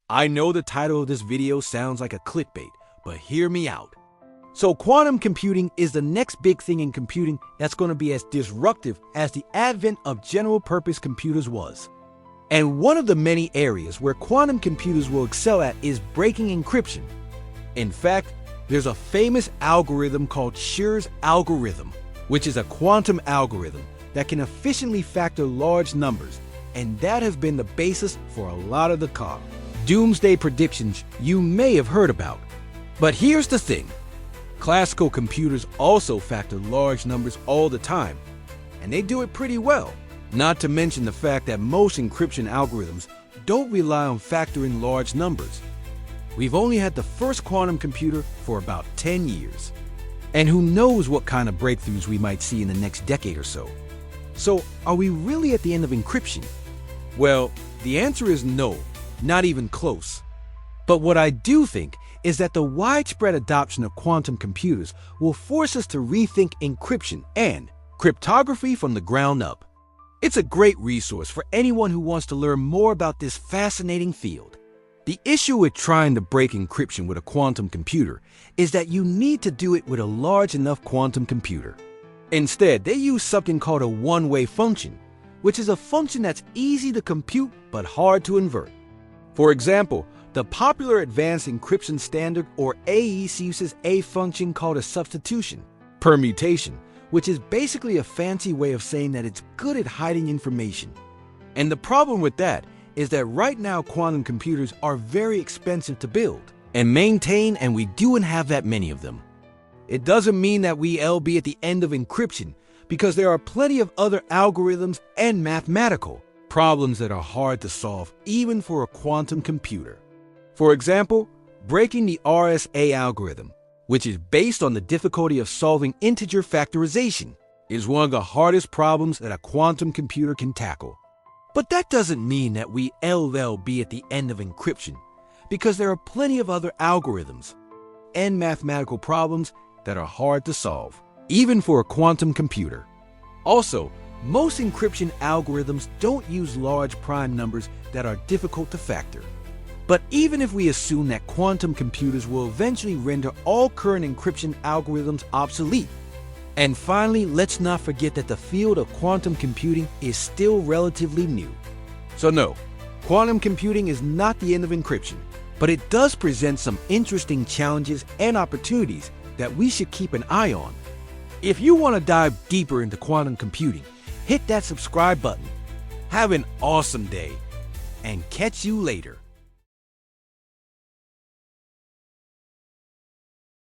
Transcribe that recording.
I know the title of this video sounds like a clickbait, but hear me out. So quantum computing is the next big thing in computing that's going to be as disruptive as the advent of general-purpose computers was. And one of the many areas where quantum computers will excel at is breaking encryption. In fact, there's a famous algorithm called Schur's algorithm, which is a quantum algorithm that can efficiently factor large numbers, and that has been the basis for a lot of the doomsday predictions you may have heard about. But here's the thing. Classical computers also factor large numbers all the time, and they do it pretty well. Not to mention the fact that most encryption algorithms don't rely on factoring large numbers. We've only had the first quantum computer for about 10 years. And who knows what kind of breakthroughs we might see in the next decade or so. So, are we really at the end of encryption? Well, the answer is no, not even close. But what I do think is that the widespread adoption of quantum computers will force us to rethink encryption and cryptography from the ground up. It's a great resource for anyone who wants to learn more about this fascinating field. The issue with trying to break encryption with a quantum computer is that you need to do it with a large enough quantum computer. Instead, they use something called a one-way function, which is a function that's easy to compute but hard to invert. For example, the popular Advanced Encryption Standard, or AES, uses a function called a substitution permutation, which is basically a fancy way of saying that it's good at hiding information. And the problem with that is that right now quantum computers are very expensive to build and maintain, and we don't have that many of them. It doesn't mean that we'll be at the end of encryption, because there are plenty of other algorithms and mathematical problems that are hard to solve even for a quantum computer. For example, breaking the RSA algorithm, which is based on the difficulty of solving integer factorization, is one of the hardest problems that a quantum computer can tackle. But that doesn't mean that we'll be at the end of encryption, because there are plenty of other algorithms and mathematical problems that are hard to solve, even for a quantum computer. Also, most encryption algorithms don't use large prime numbers that are difficult to factor. But even if we assume that quantum computers will eventually render all current encryption algorithms obsolete, and finally, let's not forget that the field of quantum computing is still relatively new. So no, quantum computing is not the end of encryption, but it does present some interesting challenges and opportunities that we should keep an eye on. If you want to dive deeper into quantum computing, hit that subscribe button. Have an awesome day, and catch you later.